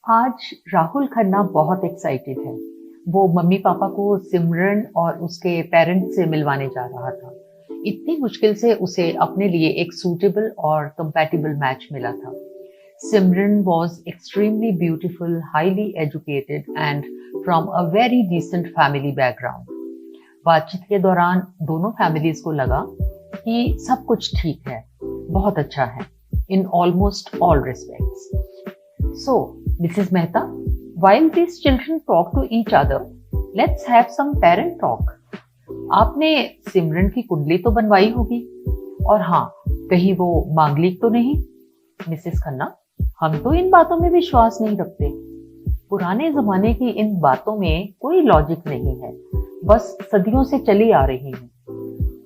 आज राहुल खन्ना बहुत एक्साइटेड है। वो मम्मी पापा को सिमरन और उसके पेरेंट्स से मिलवाने जा रहा था। इतनी मुश्किल से उसे अपने लिए एक सूटेबल और कंपैटिबल मैच मिला था। सिमरन was extremely beautiful, highly educated and from a very decent family background. बातचीत के दौरान दोनों फैमिलीज को लगा कि सब कुछ ठीक है, बहुत अच्छा है, in almost all respects. So, Mrs. Mehta, while these children talk to each other, let's have some parent talk. आपने सिमरन की कुंडली तो बनवाई होगी, और हाँ, कहीं वो मांगलिक तो नहीं? मिसेस खन्ना, हम तो इन बातों में विश्वास नहीं रखते। पुराने जमाने की इन बातों में कोई लॉजिक नहीं है, बस सदियों से चली आ रही हैं।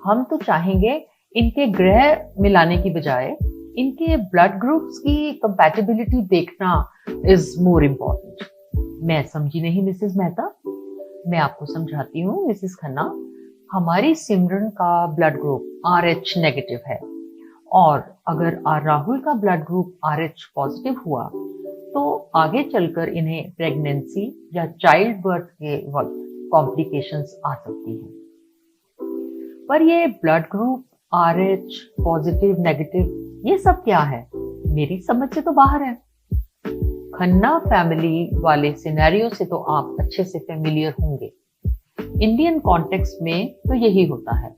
हम तो चाहेंगे इनके ग्रह मिलाने की बजाय इनके ब्लड ग्रुप्स की कंपैटिबिलिटी देखना इज मोर इम्पोर्टेंट। मैं समझी नहीं मिसेस मेहता। मैं आपको समझाती हूँ मिसेस खन्ना। हमारी सिमरन का ब्लड ग्रुप RH नेगेटिव है, और अगर राहुल का ब्लड ग्रुप RH पॉजिटिव हुआ तो आगे चलकर इन्हें प्रेगनेंसी या चाइल्ड बर्थ के वक्त कॉम्प्लिकेशंस आ सकती हैं। पर ये blood group RH positive negative ये सब क्या है? मेरी समझ से तो बाहर है। खन्ना फैमिली वाले सिनेरियो से तो आप अच्छे से फेमिलियर होंगे। इंडियन कॉन्टेक्स्ट में तो यही होता है,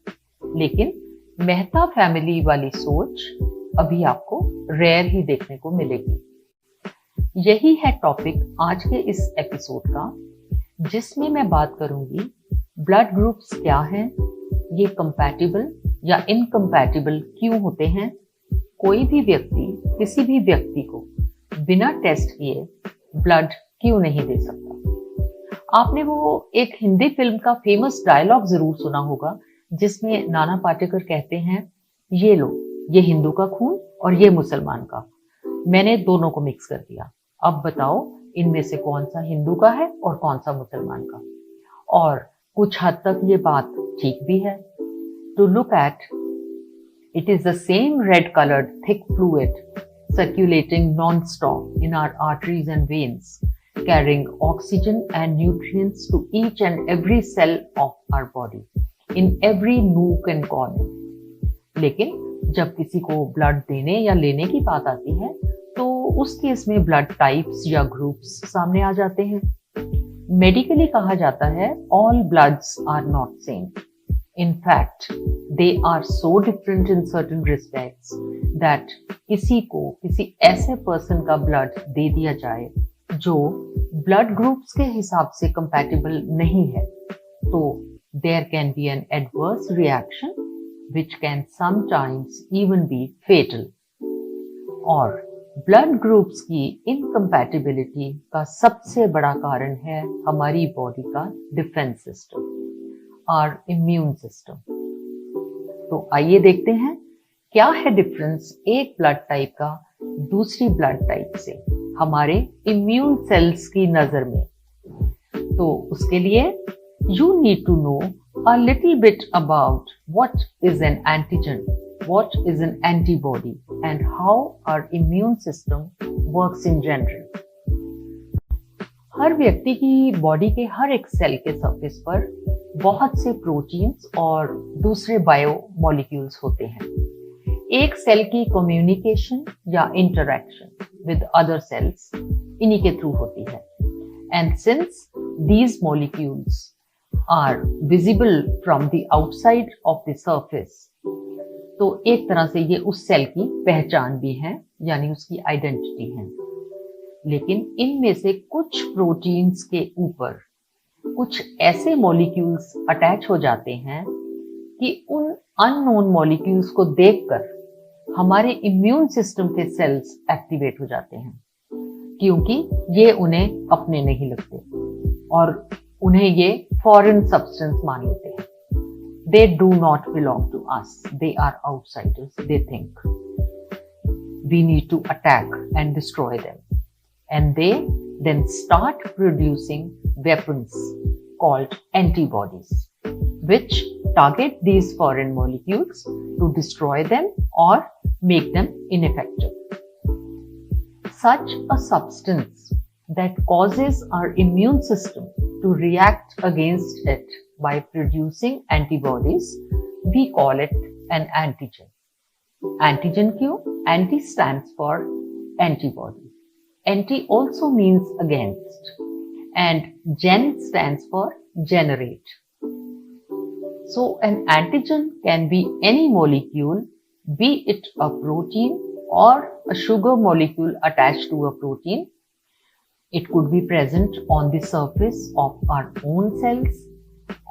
लेकिन मेहता फैमिली वाली सोच अभी आपको रेयर ही देखने को मिलेगी। यही है टॉपिक आज के इस एपिसोड का, जिसमें मैं बात करूंगी ब्लड ग्रुप्स क्या हैं, ये कंपैटिबल या इनकम्पैटिबल क्यों होते हैं, कोई भी व्यक्ति किसी भी व्यक्ति को बिना टेस्ट किए ब्लड क्यों नहीं दे सकता। आपने वो एक हिंदी फिल्म का फेमस डायलॉग जरूर सुना होगा, जिसमें नाना पाटेकर कहते हैं, ये लो, ये हिंदू का खून और ये मुसलमान का, मैंने दोनों को मिक्स कर दिया, अब बताओ इनमें से कौन सा हिंदू का है और कौन सा मुसलमान का। और कुछ हद तक ये बात ठीक भी है। To look at, it is the same red colored thick fluid circulating non-stop in our arteries and veins, carrying oxygen and nutrients to each and every cell of our body, in every nook and corner. लेकिन जब किसी को blood देने या लेने की बात आती है तो उस केस में ब्लड टाइप्स या ग्रुप्स सामने आ जाते हैं। मेडिकली कहा जाता है, all bloods are not same. In fact, they are so different in certain respects that किसी को किसी ऐसे पर्सन का ब्लड दे दिया जाए जो ब्लड ग्रुप्स के हिसाब से कंपैटिबल नहीं है, तो there can be an adverse reaction which can sometimes even be fatal. और ब्लड ग्रुप्स की इनकम्पैटिबिलिटी का सबसे बड़ा कारण है हमारी बॉडी का defence system, our immune system. तो आइए देखते हैं क्या है डिफरेंस एक ब्लड टाइप का दूसरी ब्लड टाइप से हमारे इम्यून सेल्स की नजर में। तो उसके लिए you need to know a little bit about what is an antigen, what is an antibody, and how our immune system works in general. हर व्यक्ति की बॉडी के हर एक सेल के सरफेस पर बहुत से प्रोटीन्स और दूसरे बायो मॉलिक्यूल्स होते हैं। एक सेल की कम्युनिकेशन या इंटरैक्शन विद अदर सेल्स इन्हीं के थ्रू होती है। And since these molecules are visible from the outside of the surface, तो एक तरह से ये उस सेल की पहचान भी है, यानी उसकी आइडेंटिटी है। लेकिन इनमें से कुछ प्रोटीन्स के ऊपर कुछ ऐसे मॉलिक्यूल्स अटैच हो जाते हैं कि उन अननोन मॉलिक्यूल्स को देखकर हमारे इम्यून सिस्टम के सेल्स एक्टिवेट हो जाते हैं, क्योंकि ये उन्हें अपने नहीं लगते और उन्हें ये फॉरेन सब्सटेंस मान लेते हैं। They do not belong to us. They are outsiders. They think we need to attack and destroy them. And they then start producing weapons called antibodies, which target these foreign molecules to destroy them or make them ineffective. Such a substance that causes our immune system to react against it by producing antibodies, we call it an antigen. Antigen क्यों? Anti stands for antibody. Anti also means against, and gen stands for generate. So an antigen can be any molecule, be it a protein or a sugar molecule attached to a protein. It could be present on the surface of our own cells,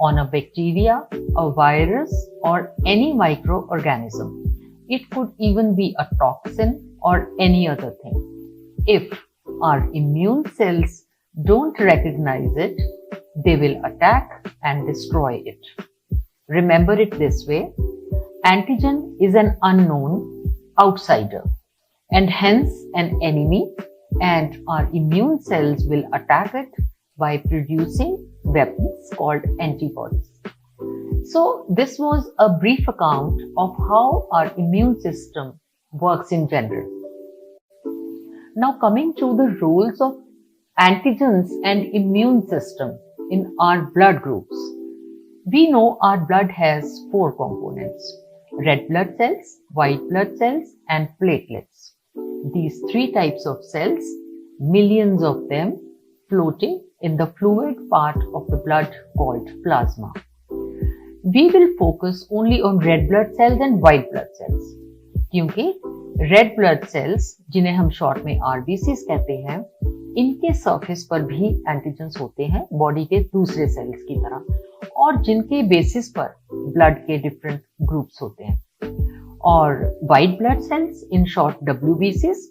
on a bacteria, a virus, or any microorganism. It could even be a toxin or any other thing. If our immune cells don't recognize it, they will attack and destroy it. Remember it this way: antigen is an unknown outsider and hence an enemy, and our immune cells will attack it by producing weapons called antibodies. So this was a brief account of how our immune system works in general. Now coming to the roles of antigens and immune system in our blood groups. We know our blood has 4 components: red blood cells, white blood cells, and platelets. These 3 types of cells, millions of them, floating in the fluid part of the blood called plasma. We will focus only on red blood cells and white blood cells, क्योंकि red blood cells, जिन्हें हम short में RBCs कहते हैं, इनके surface पर भी antigens होते हैं बॉडी के दूसरे सेल्स की तरह, और जिनके बेसिस पर ब्लड के डिफरेंट ग्रुप्स होते हैं. और white blood cells, in short डब्ल्यूबीसीज,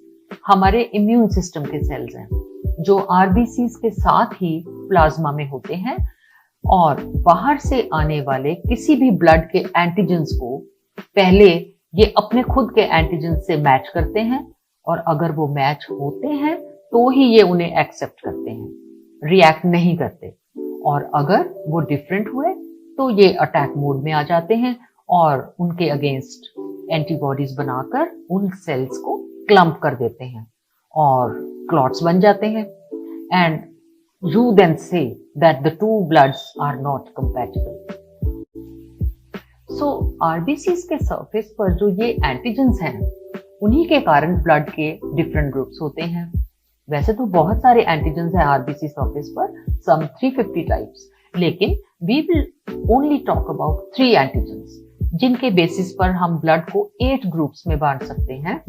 हमारे इम्यून सिस्टम के सेल्स हैं जो आरबीसीज के साथ ही प्लाज्मा में होते हैं और बाहर से आने वाले किसी भी ब्लड के एंटीजेंस को पहले ये अपने खुद के एंटीजेंस से मैच करते हैं, और अगर वो मैच होते हैं तो ही ये उन्हें एक्सेप्ट करते हैं, रिएक्ट नहीं करते. और अगर वो डिफरेंट हुए तो ये अटैक मोड में आ जाते हैं और उनके अगेंस्ट एंटीबॉडीज बनाकर उन सेल्स को क्लम्प कर देते हैं और क्लॉट्स बन जाते हैं. And you then say that the two bloods are not compatible. So RBCs के सरफेस पर जो ये एंटीजेंस हैं, उन्हीं के कारण ब्लड के डिफरेंट ग्रुप्स होते हैं. वैसे तो बहुत सारे एंटीजेंस हैं आरबीसी सरफेस पर, सम 350 टाइप्स, लेकिन we will only talk about 3 antigens जिनके बेसिस पर हम ब्लड को 8 ग्रुप्स में बांट सकते हैं: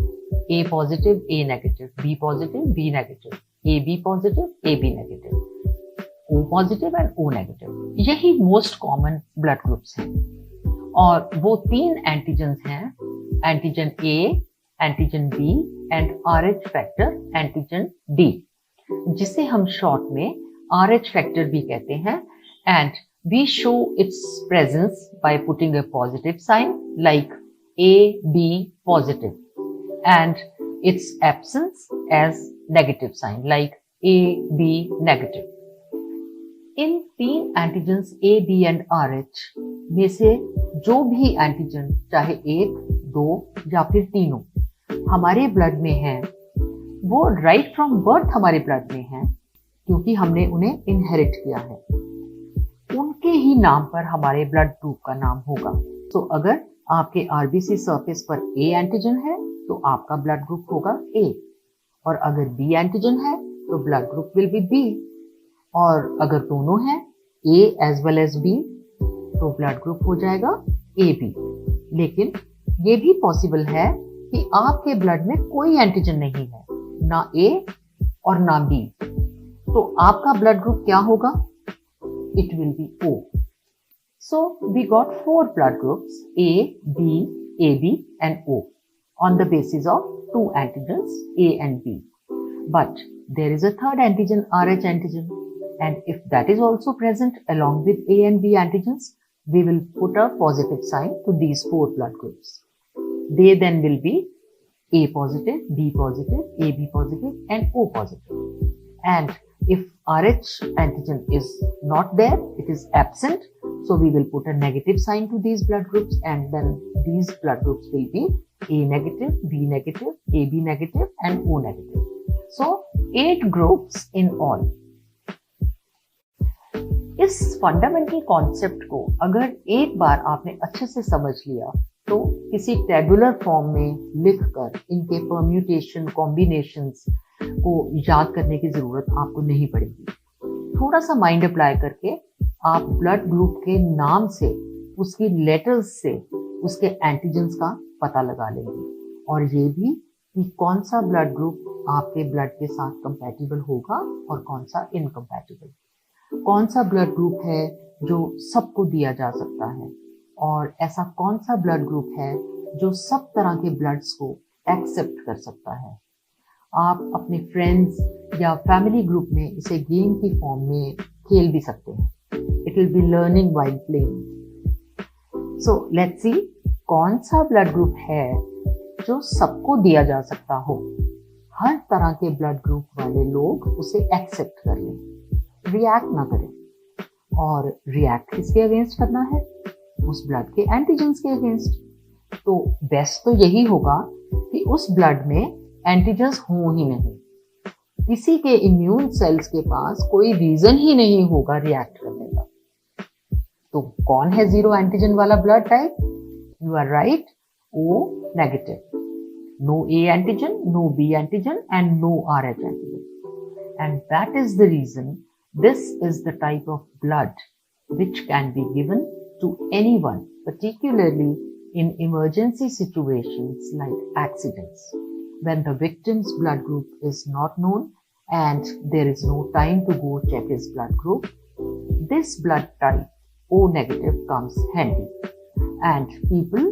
A positive, A negative, B positive, B negative, A B positive, A B negative, O positive and O negative. यही मोस्ट कॉमन ब्लड ग्रुप्स हैं. और वो 3 एंटीजेंस हैं: antigen A, antigen B and Rh factor antigen D, जिसे हम short में Rh factor भी कहते हैं. And we show its presence by putting a positive sign like A B positive, and its absence as negative sign like AB negative. In 3 antigens A, B and RH में से जो भी antigen, चाहे 1, 2 या फिर तीनों, हमारे ब्लड में हैं, वो राइट फ्रॉम बर्थ हमारे ब्लड में हैं, क्योंकि हमने उन्हें इनहेरिट किया है. उनके ही नाम पर हमारे ब्लड ग्रुप का नाम होगा. तो अगर आपके आरबीसी सरफेस पर A एंटीजन है तो आपका ब्लड ग्रुप होगा A, और अगर B एंटीजन है तो blood group will be B, और अगर दोनों हैं A as well as B तो ब्लड ग्रुप हो जाएगा AB. लेकिन ये भी पॉसिबल है कि आपके ब्लड में कोई एंटीजन नहीं है, ना A और ना B, तो आपका ब्लड ग्रुप क्या होगा? It will be O. So we got 4 blood groups A, B, AB and O on the basis of 2 antigens A and B. But there is a third antigen, RH antigen, and if that is also present along with A and B antigens, we will put a positive sign to these 4 blood groups. They then will be A positive, B positive, AB positive and O positive. And if RH antigen is not there, it is absent, so we will put a negative sign to these blood groups, and then these blood groups will be A negative, B negative, AB negative and O negative. So 8 groups in all. इस fundamental concept को अगर एक बार आपने अच्छे से समझ लिया तो किसी टेबुलर फॉर्म में लिखकर इनके परम्यूटेशन कॉम्बिनेशंस को याद करने की जरूरत आपको नहीं पड़ेगी। थोड़ा सा माइंड अप्लाई करके आप ब्लड ग्रुप के नाम से, उसकी लेटर्स से उसके एंटीजन्स का पता लगा लेंगे, और ये भी कि कौन सा ब्लड ग्रुप आपके ब्लड के साथ कंपैटिबल होगा और कौन सा इनकम्पैटिबल। कौन सा ब्लड ग्रुप है जो सबको दिया जा सकता है, और ऐसा कौन सा ब्लड ग्रुप है जो सब तरह के ब्लड्स को एक्सेप्ट कर सकता है। आप अपने फ्रेंड्स या फैमिली ग्रुप में इसे गेम की फॉर्म में खेल भी सकते हैं। It will be learning while playing. So let's see कौन सा ब्लड ग्रुप है जो सबको दिया जा सकता हो, हर तरह के ब्लड ग्रुप वाले लोग उसे एक्सेप्ट कर लें, रिएक्ट ना करें। और रिएक्ट किसके अगेंस्ट करना है? उस ब्लड के एंटीजन्स के अगेंस्ट। तो बेस्ट तो यही होगा कि उस ब्लड में एंटीजन्स हो ही नहीं, किसी के इम्यून सेल्स के पास कोई रीजन ही नहीं होगा रिएक्ट करने का। तो कौन है जीरो एंटीजन वाला blood type? You are right, O negative. No A antigen, no B antigen, and no Rh antigen. And that is the reason this is the type of blood which can be given to anyone, particularly in emergency situations like accidents, when the victim's blood group is not known and there is no time to go check his blood group. This blood type, O negative, comes handy. And people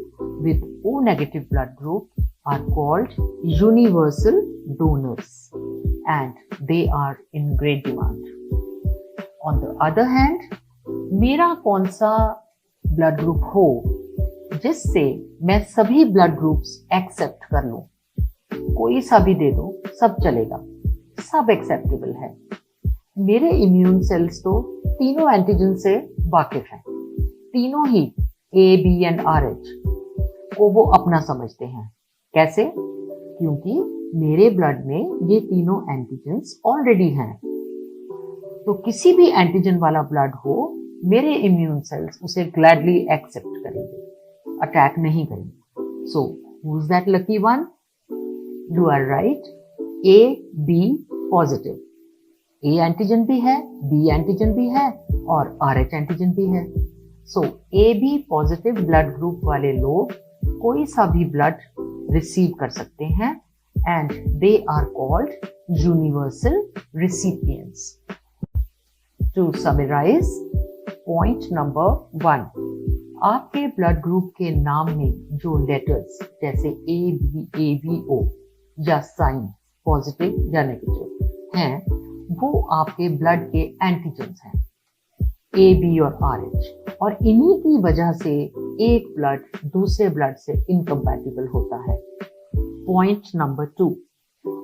with O negative blood group are called universal donors, and they are in great demand. On the other hand, मेरा कौन सा blood group हो जिससे मैं सभी blood groups accept कर लूं, कोई सा भी दे दो सब चलेगा, सब एक्सेप्टेबल है। मेरे इम्यून सेल्स तो तीनों एंटीजन से वाकिफ हैं, तीनों ही A, B and RH को वो अपना समझते हैं। कैसे? क्योंकि मेरे ब्लड में ये तीनों एंटीजन्स ऑलरेडी हैं। तो किसी भी एंटीजन वाला ब्लड हो, मेरे इम्यून सेल्स उसे ग्लैडली एक्सेप्ट करेंगे, अटैक नहीं करेंगे। So who is that lucky one? You are right, A, B positive. A antigen भी है, B एंटीजन भी है और RH एंटीजन भी है। सो AB पॉजिटिव ब्लड ग्रुप वाले लोग कोई सा भी ब्लड रिसीव कर सकते हैं, and they are called universal recipients. To summarise, point number 1, आपके ब्लड ग्रुप के नाम में जो लेटर्स जैसे ABO या साइन पॉजिटिव या नेगेटिव हैं, वो आपके ब्लड के एंटीजन्स हैं, A, B और RH, और इन्हीं की वजह से एक ब्लड दूसरे ब्लड से इनकम्पैटिबल होता है। पॉइंट नंबर 2,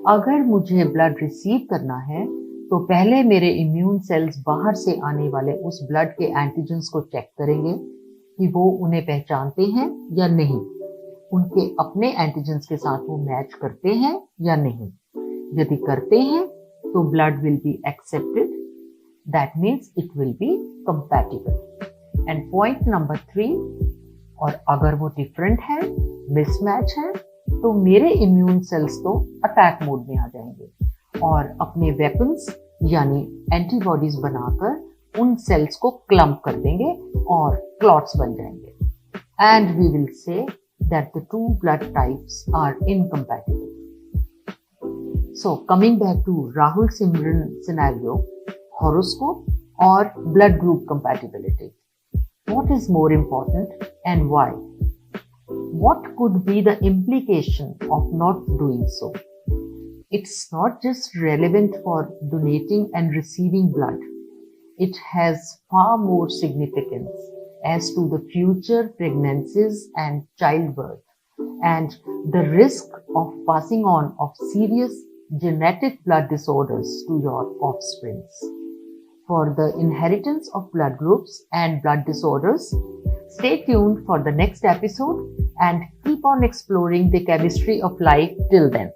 अगर मुझे ब्लड रिसीव करना है तो पहले मेरे इम्यून सेल्स बाहर से आने वाले उस ब्लड के एंटीजन्स को चेक करेंगे कि वो उन्हें पहचानते हैं या नहीं, उनके अपने एंटीजन्स के साथ वो मैच करते हैं या नहीं। यदि करते हैं तो blood will be accepted, that means it will be compatible. And point number 3, और अगर वो डिफरेंट है, मिसमैच है, तो मेरे इम्यून सेल्स तो अटैक मोड में आ जाएंगे और अपने वेपन्स यानी एंटीबॉडीज बनाकर उन सेल्स को क्लम्प कर देंगे और क्लॉट्स बन जाएंगे। And we will say that the two blood types are incompatible. So coming back to Rahul Simran scenario, horoscope or blood group compatibility. What is more important and why? What could be the implication of not doing so? It's not just relevant for donating and receiving blood. It has far more significance as to the future pregnancies and childbirth and the risk of passing on of serious genetic blood disorders to your offsprings. For the inheritance of blood groups and blood disorders, stay tuned for the next episode and keep on exploring the chemistry of life till then.